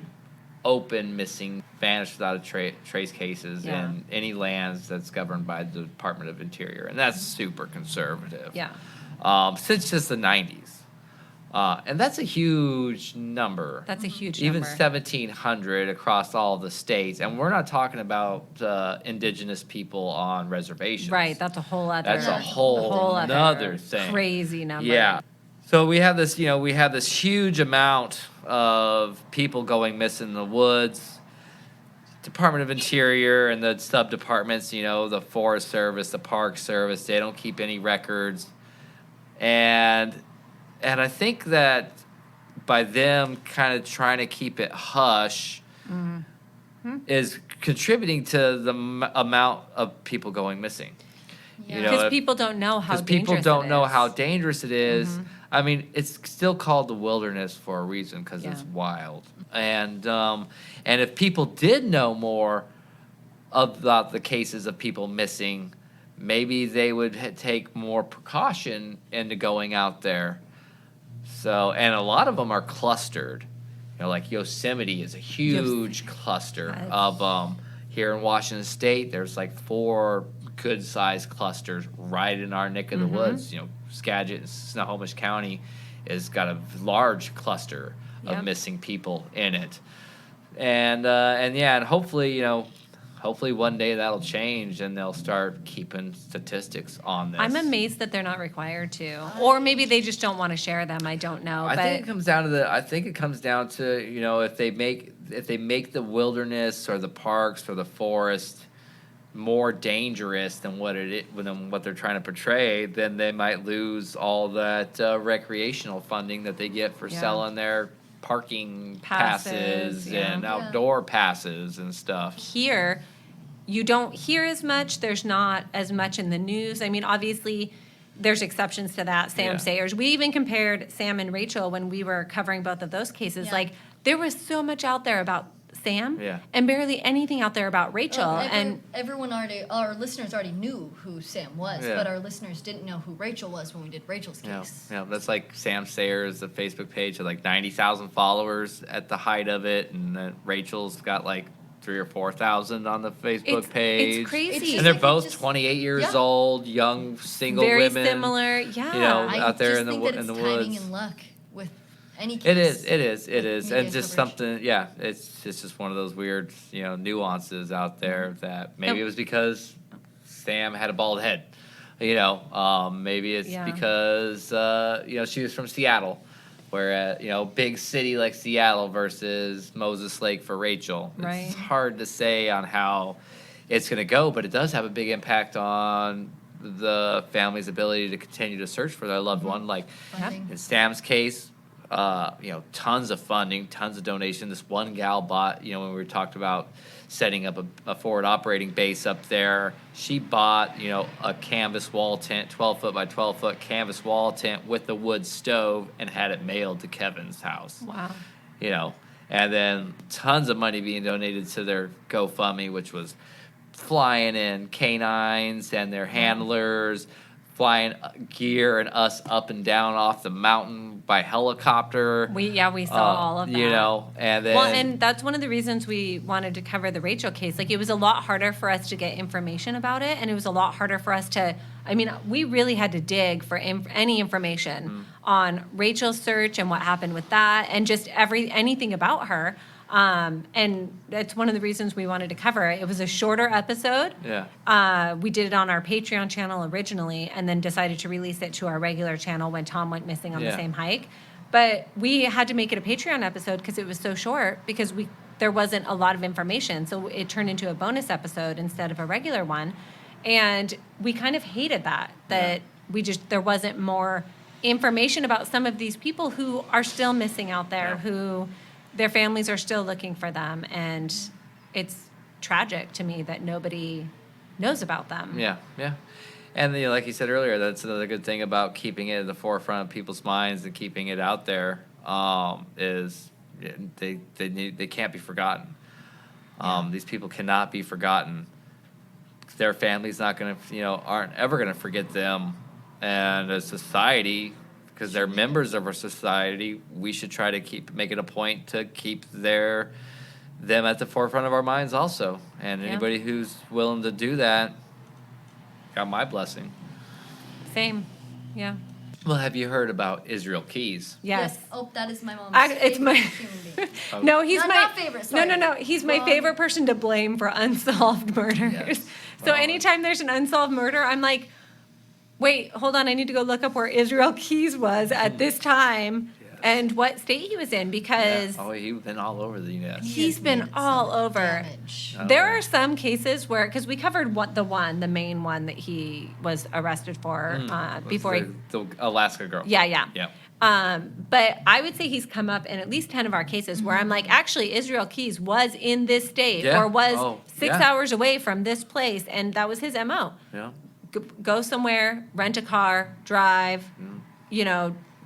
open, missing, vanished without a trace cases Yeah. in any lands that's governed by the Department of Interior, and that's super conservative. Yeah. Since just the 90s. And that's a huge number. That's a huge Even number. 1,700 across all the states. And we're not talking about indigenous people on reservations. Right, that's a whole other That's a whole other nother thing. crazy number. Yeah. So we have this, huge amount of people going missing in the woods. Department of Interior and the sub-departments, the Forest Service, the Park Service, they don't keep any records. And I think that by them kind of trying to keep it hush is contributing to the amount of people going missing. Yeah. You know, Because people don't know how because dangerous people don't it know is. how dangerous it is. I mean, it's still called the wilderness for a reason because it's Yeah. wild. And if people did know more about the cases of people missing, maybe they would take more precaution into going out there. So, and a lot of them are clustered. You know, like Yosemite is a huge cluster Yes. of here in Washington State. There's like 4 good-sized clusters right in our neck of the woods. You know, Skagit and Snohomish County has got a large cluster of Yep. missing people in it. And hopefully, hopefully one day that'll change and they'll start keeping statistics on this. I'm amazed that they're not required to, or maybe they just don't want to share them. I don't know. I but think it comes down to if they make the wilderness or the parks or the forest more dangerous than what they're trying to portray, then they might lose all that recreational funding that they get for Yeah. selling their parking passes yeah. and Yeah. outdoor passes and stuff. here, you don't hear as much. There's not as much in the news. I mean, obviously, there's exceptions to that. Sam Yeah. Sayers. We even compared Sam and Rachel when we were covering both of those cases. Yeah. Like, there was so much out there about Sam Yeah. and barely anything out there about Rachel. And our listeners already knew who Sam was, Yeah. but our listeners didn't know who Rachel was when we did Rachel's case. That's like Sam Sayers, the Facebook page had like 90,000 followers at the height of it, and then Rachel's got like 3,000 or 4,000 on the Facebook page. it's crazy. It's And they're Like, both just- 28 years yeah. old, young, single very women. similar. Yeah. You know, I out there just in the think wo- that in the it's timing woods. and luck with any case. It is, media and just coverage. something. Yeah, it's just one of those weird, nuances out there that maybe Nope. it was because Sam had a bald head. Maybe it's Yeah. because she was from Seattle, where big city like Seattle versus Moses Lake for Rachel. Right. It's hard to say on how it's going to go, but it does have a big impact on the family's ability to continue to search for their loved one. Like Funding. in Sam's case, tons of funding, tons of donation. This one gal bought, when we talked about setting up a forward operating base up there, she bought, a canvas wall tent, 12 foot by 12 foot canvas wall tent with a wood stove and had it mailed to Kevin's house. Wow. And then tons of money being donated to their GoFundMe, which was flying in canines and their handlers, flying gear and us up and down off the mountain by helicopter. We saw all of that. And then Well, and that's one of the reasons we wanted to cover the Rachel case. Like, it was a lot harder for us to get information about it, and it was a lot harder for us to. I mean, we really had to dig for any information on Rachel's search and what happened with that, and just anything about her. And that's one of the reasons we wanted to cover it. It was a shorter episode. Yeah. We did it on our Patreon channel originally, and then decided to release it to our regular channel when Tom went missing on the Yeah. same hike. But we had to make it a Patreon episode because it was so short, because there wasn't a lot of information. So it turned into a bonus episode instead of a regular one. And we kind of hated that there wasn't more information about some of these people who are still missing out there, Yeah. who their families are still looking for them. And it's tragic to me that nobody knows about them. Yeah. And like you said earlier, that's another good thing about keeping it at the forefront of people's minds and keeping it out there, is they can't be forgotten. These people cannot be forgotten. Their family's not going to, aren't ever going to forget them. And as society, because they're members of our society, we should try to make it a point to keep them at the forefront of our minds also. And Yeah. anybody who's willing to do that got my blessing. Same. Yeah. Well, have you heard about Israel Keys? Yes. Oh, that is my mom's It's my- favorite human being. No, he's Not favorite, sorry. No. He's my Wrong. favorite person to blame for unsolved murders. Yes. So Well- anytime there's an unsolved murder, I'm like, wait, hold on, I need to go look up where Israel Keys was at this time. Yes. and what state he was in, because Oh, he's been all over the U.S. he's been all over. Damage. Oh, There yeah. are some cases where, because we covered the main one that he was arrested for before he. The Alaska girl. Yeah, yeah. Yeah. But I would say he's come up in at least 10 of our cases where I'm like, actually, Israel Keys was in this state Yeah. or was Oh, 6 yeah. hours away from this place, and that was his MO. Yeah. Go somewhere, rent a car, drive,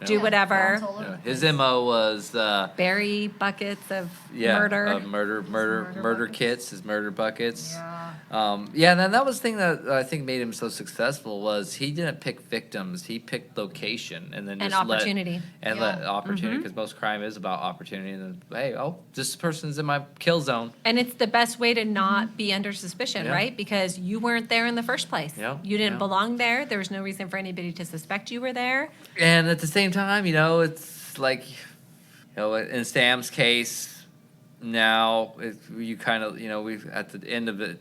do Yeah. whatever. Bounce all over Yeah. the His place. MO was Bury buckets of murder murder. murder kits, his murder buckets. Yeah. And then that was the thing that I think made him so successful was he didn't pick victims, he picked location and then And just opportunity. let opportunity, because most crime is about opportunity. And then, hey, this person's in my kill zone. And it's the best way to not be under suspicion, Yeah. right? Because you weren't there in the first place. Yeah, You didn't yeah. belong there. There was no reason for anybody to suspect you were there. And at the same time, it's like, in Sam's case, now you kind of, we've at the end of it,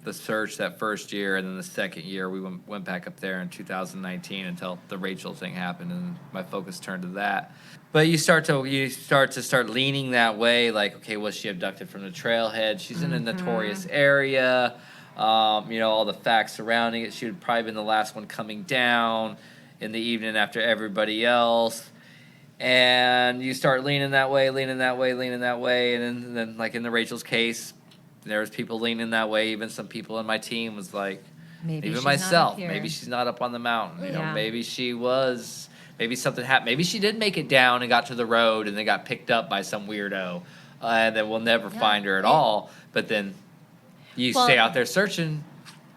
the search that first year, and then the second year we went back up there in 2019 until the Rachel thing happened, and my focus turned to that. But you start to leaning that way, like, okay, was she abducted from the trailhead? She's in a notorious area. All the facts surrounding it. She would probably been the last one coming down in the evening after everybody else. And you start leaning that way, and then like in the Rachel's case, there was people leaning that way. Even some people in my team was like, Maybe even she's not up myself, here. maybe she's not up on the mountain. Yeah. Maybe she was. Maybe something happened. Maybe she did make it down and got to the road, and then got picked up by some weirdo, and then we'll never find her at all. But then you stay out there searching.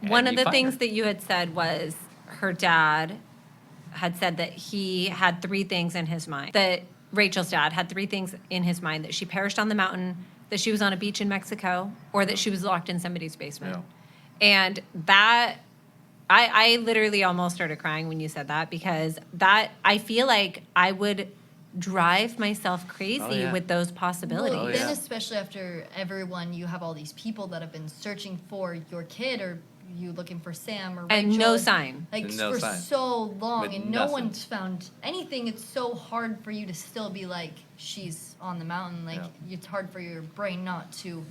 One of you the find things her. that you had said was her dad had said that he had 3 things in his mind. That Rachel's dad had 3 things in his mind: that she perished on the mountain, that she was on a beach in Mexico, or that she was locked in somebody's basement. And that, I literally almost started crying when you said that, because that, I feel like I would drive myself crazy with those possibilities. Well, Oh, then yeah. especially after everyone, you have all these people that have been searching for your kid, or you looking for Sam or Rachel. And no sign. Like No for sign. so long, With and no nothing. one's found anything. It's so hard for you to still be like, she's on the mountain. Like it's hard for your brain not to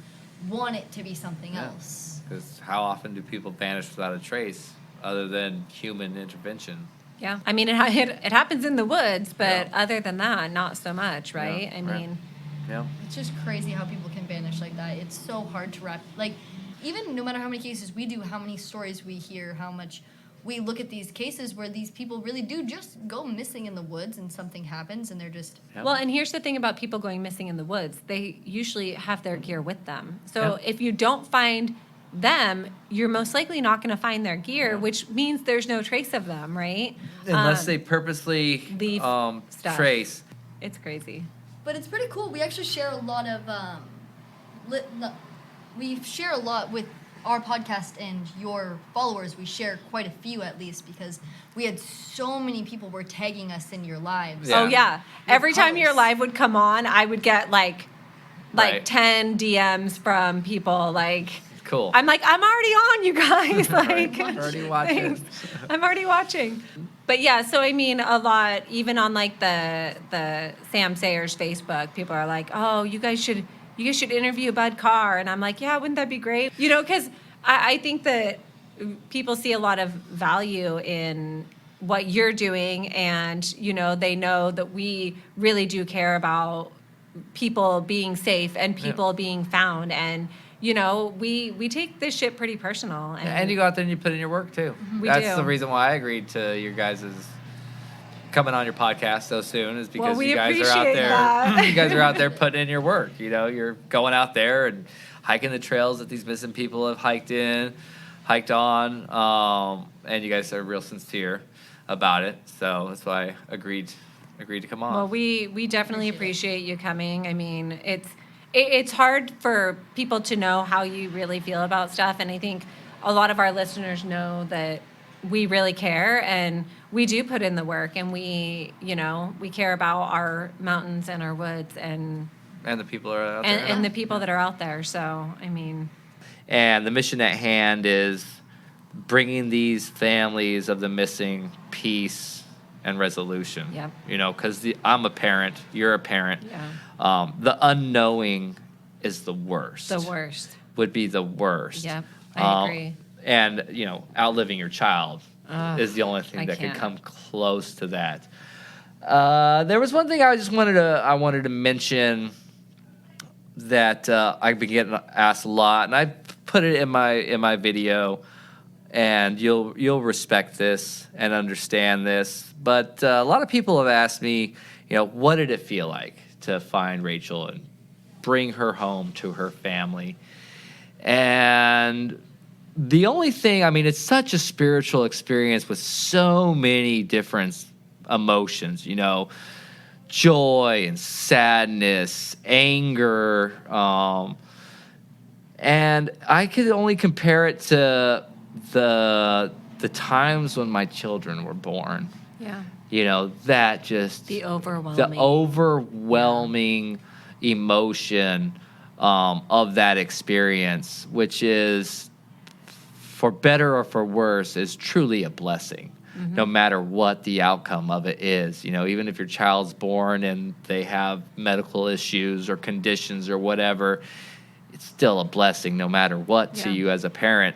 want it to be something else. Because how often do people vanish without a trace, other than human intervention? Yeah. I mean, it happens in the woods, but Yeah. other than that, not so much, right? Yeah, I right. mean, Yeah. It's just crazy how people can vanish like that. It's so hard to wrap. Like, even no matter how many cases we do, how many stories we hear, how much we look at these cases where these people really do just go missing in the woods and something happens and they're just. Yep. well, and here's the thing about people going missing in the woods. They usually have their gear with them. So Yeah. if you don't find them, you're most likely not going to find their gear, Yeah. which means there's no trace of them, right? Unless Um, they purposely leave stuff. trace. It's crazy. But it's pretty cool. We actually share a lot of. We share a lot with our podcast and your followers. We share quite a few at least, because we had so many people were tagging us in your lives. Yeah. Oh yeah. Every time your posts. live would come on, I would get like Right. 10 DMs from people like Cool. I'm like, I'm already on, you guys. Right. Like, Already watching. thanks. I'm already watching. But yeah, so I mean, a lot, even on like the Sam Sayers Facebook, people are like, oh, you guys should interview Bud Carr, and I'm like, yeah, wouldn't that be great? Because I think that people see a lot of value in what you're doing, and they know that we really do care about people being safe and people being found, and we take this shit pretty personal. And you go out there and you put in your work too. We That's do. the reason why I agreed to your guys' coming on your podcast so soon, is because we you guys are out appreciate there. that. You guys are out there putting in your work. You're going out there and hiking the trails that these missing people have hiked on, and you guys are real sincere about it. So that's why I agreed to come on. Well, we definitely appreciate you coming. I mean, it's hard for people to know how you really feel about stuff, and I think a lot of our listeners know that we really care, and we do put in the work, and we care about our mountains and our woods and and the people are out there. and the people that are out there. So, I mean, And the mission at hand is bringing these families of the missing peace and resolution. Yep. You know, because I'm a parent, you're a parent. Yeah. The unknowing is the worst. The worst. Would be the worst. Yep. I agree. And, outliving your child Ugh, is the only thing I that could can't. come close to that. There was one thing I wanted to mention that I've been getting asked a lot, and I put it in my video, and you'll respect this and understand this. But a lot of people have asked me, what did it feel like to find Rachel and bring her home to her family? And the only thing, it's such a spiritual experience with so many different emotions, joy and sadness, anger. And I could only compare it to the times when my children were born. Yeah. That just The overwhelming. the overwhelming emotion of that experience, which is, for better or for worse, is truly a blessing. No matter what the outcome of it is, even if your child's born and they have medical issues or conditions or whatever, it's still a blessing no matter what to you as a parent.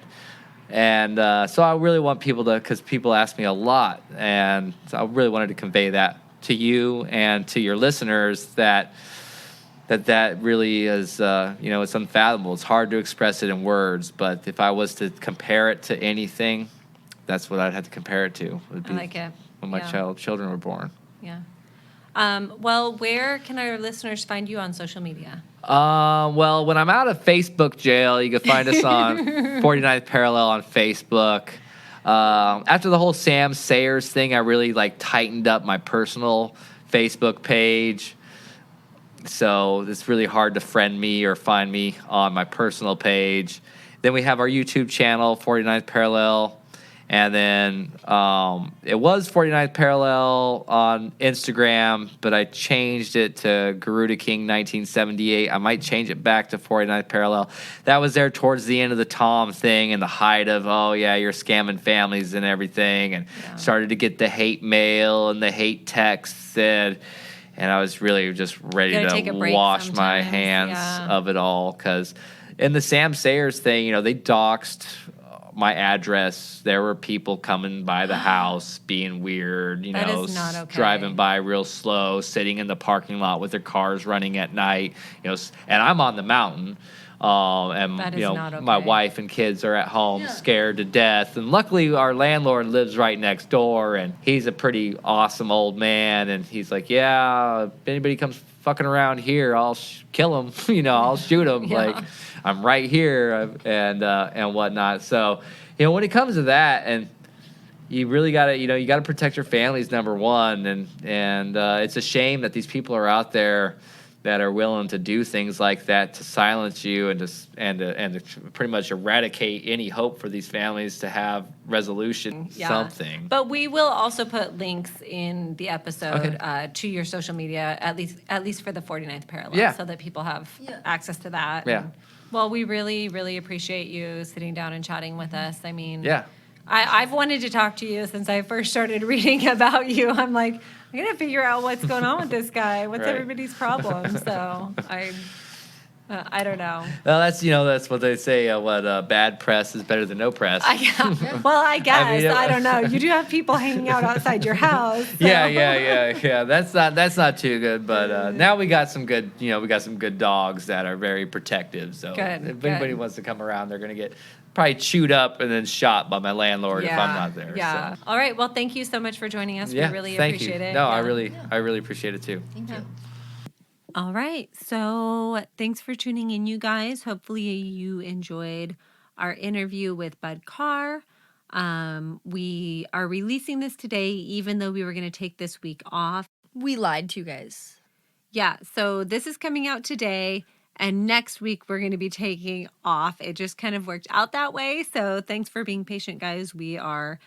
And so I really want people to, because people ask me a lot, and so I really wanted to convey that to you and to your listeners, that really is, it's unfathomable. It's hard to express it in words, but if I was to compare it to anything, that's what I'd have to compare it to. Would be I like it. when my children were born. Yeah. Well, where can our listeners find you on social media? Well, when I'm out of Facebook jail, you can find us on 49th Parallel on Facebook. After the whole Sam Sayers thing, I really tightened up my personal Facebook page. So it's really hard to friend me or find me on my personal page. Then we have our YouTube channel, 49th Parallel. And then it was 49th Parallel on Instagram, but I changed it to Garuda King 1978. I might change it back to 49th Parallel. That was there towards the end of the Tom thing and the height of, you're scamming families and everything. And started to get the hate mail and the hate texts. And I was really just ready to wash my hands of it all. Because in the Sam Sayers thing, they doxed my address. There were people coming by the house being weird, That is not okay. driving by real slow, sitting in the parking lot with their cars running at night, and I'm on the mountain. And That is not okay. my wife and kids are at home scared to death. And luckily our landlord lives right next door, and he's a pretty awesome old man, and he's like, if anybody comes fucking around here, I'll kill him. I'll shoot him. I'm right here, and whatnot. So, when it comes to that, and you really got to, you got to protect your families, number one. And it's a shame that these people are out there that are willing to do things like that to silence you and to pretty much eradicate any hope for these families to have resolution, something. But we will also put links in the episode to your social media, at least for the 49th Parallel, so that people have access to that. Yeah. And, well, we really, really appreciate you sitting down and chatting with us. I mean, Yeah. I've wanted to talk to you since I first started reading about you. I'm like, I'm going to figure out what's going on with this guy. What's everybody's problem? So I don't know. Well, that's what they say. Bad press is better than no press. Well, I guess. I don't know. You do have people hanging out outside your house. So. Yeah. That's not too good. But now we got some good. We got some good dogs that are very protective. So if anybody wants to come around, they're gonna get probably chewed up and then shot by my landlord if I'm not there. Yeah. So. All right. Well, thank you so much for joining us. We really appreciate it. No, I really appreciate it too. Thank you. All right. So thanks for tuning in, you guys. Hopefully you enjoyed our interview with Bud Carr. We are releasing this today, even though we were going to take this week off. We lied to you guys. Yeah. So this is coming out today. And next week, we're going to be taking off. It just kind of worked out that way. So thanks for being patient, guys. We are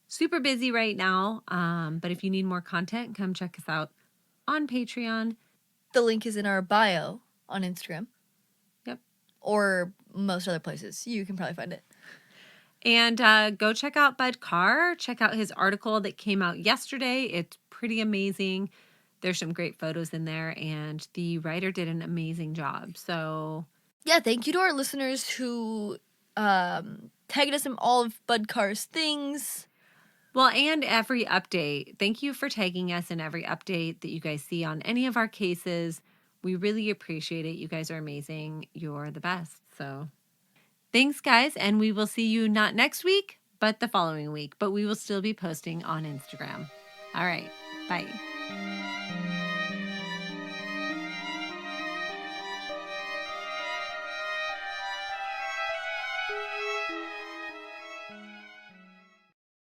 super busy right now. But if you need more content, come check us out on Patreon. The link is in our bio on Instagram. Yep. Or most other places. You can probably find it. And go check out Bud Carr. Check out his article that came out yesterday. It's pretty amazing. There's some great photos in there, and the writer did an amazing job. So, yeah, thank you to our listeners who tagged us in all of Bud Carr's things. well, and every update. Thank you for tagging us in every update that you guys see on any of our cases. We really appreciate it. You guys are amazing. You're the best. So, thanks, guys. And we will see you not next week, but the following week. But we will still be posting on Instagram. All right. Bye.